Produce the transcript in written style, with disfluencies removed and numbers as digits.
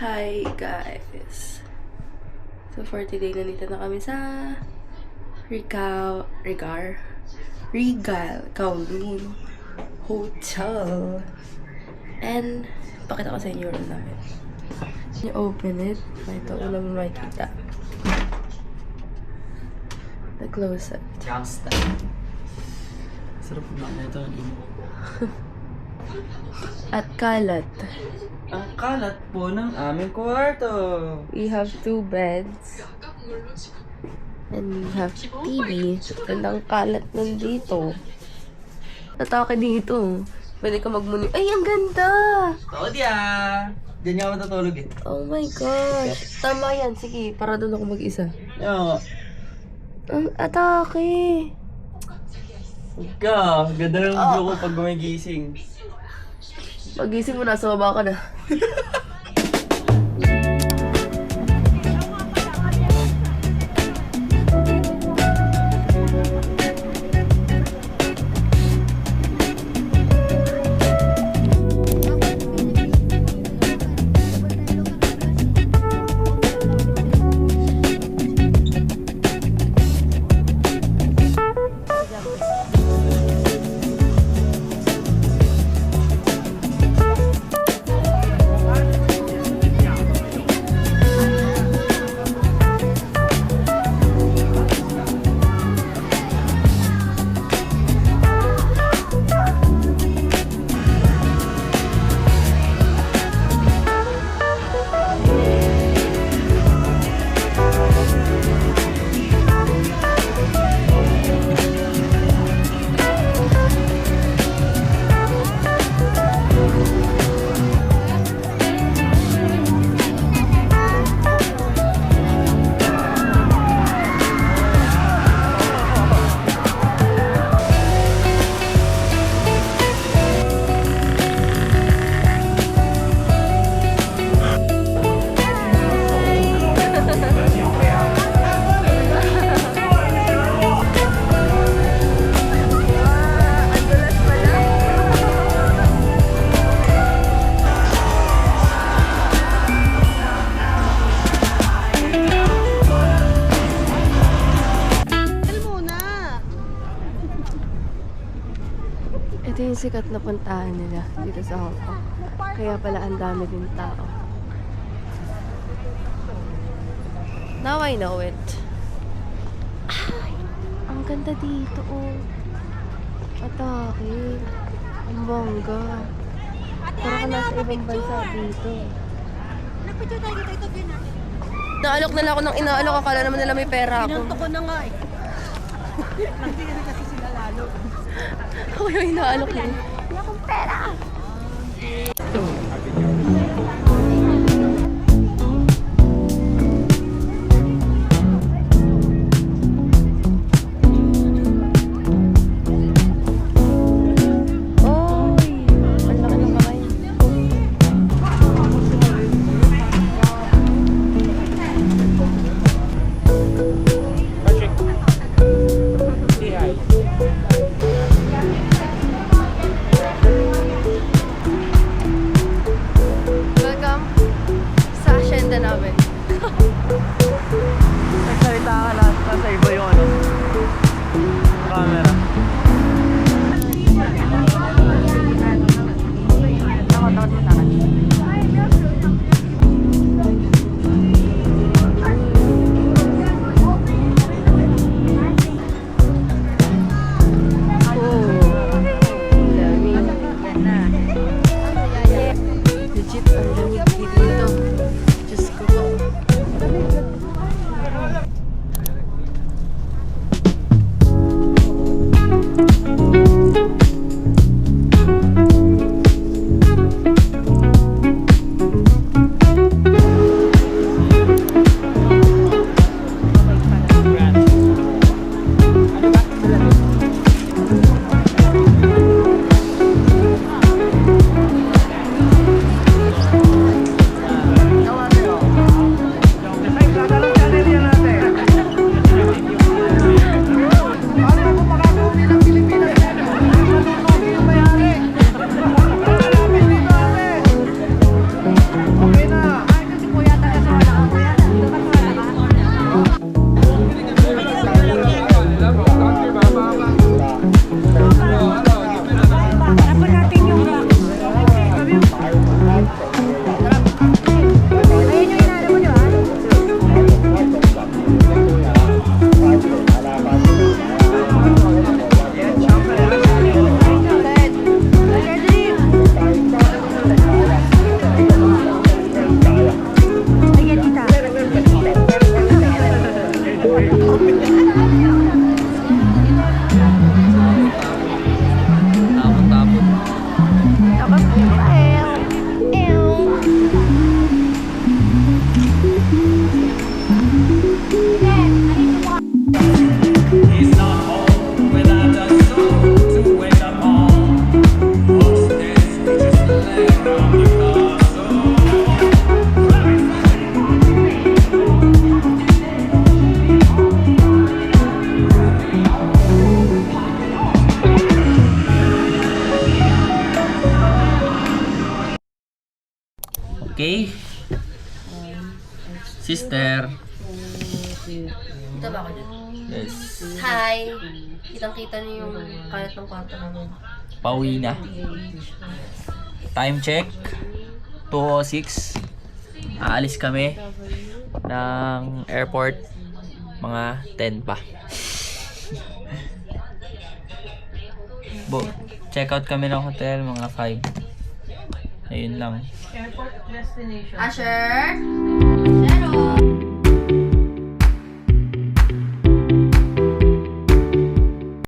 Hi guys! So for today, nandito na kami sa Regal Kowloon Hotel. And pakita ko sa inyo yung room namin. You open it. Ito, unang makikita. The closet. Gangsta. Sarap na ito. At kalat. Ang kalat po ng aming kwarto. We have 2 beds. And we have TV. Gandang kalat nandito. Natake dito. Pwede ka magmuni. Ay, ang ganda! Oo, diya! Diyan nga ako matutulog eh. Oh my gosh. Tama yan. Sige, para doon ako mag-isa. Oo. Ang atake. Ika, ganda ng view ko pag gumigising. Pagising mo, nasa baba ka na. Ito yung sikat na puntahan nila dito sa Hong Kong. Kaya pala ang dami din tao. Now I know it. Ay, ang ganda dito oh. Atake. Ang bongga. Parang ka nasa ibang bansa dito. Nagpicture tayo dito, ito din natin. Naalok na lang ako ng inaalok. Akala naman nila may pera ako. Pinanto ko na nga eh. Nagtigil kasi sila lalo. Ako yung inaalok yun. Wala akong pera! Nagsalita ka na, nasa iba yung ano, camera. Legit, ang lamig dito. Diyos ko po. Tapon-tapon. Tapos, He's not home without a soul to wake up on. What's this? We just left on the castle. Okay. Sister. Dito ba ako dito? Yes. Hi! Kitang-kita niyo yung kalat ng kwarto namin. Pauwi na. Time check. 2:06. Aalis kami ng airport. Mga 10 pa. Check out kami ng hotel mga 5. Ayun lang. Airport destination. Asher? Hello!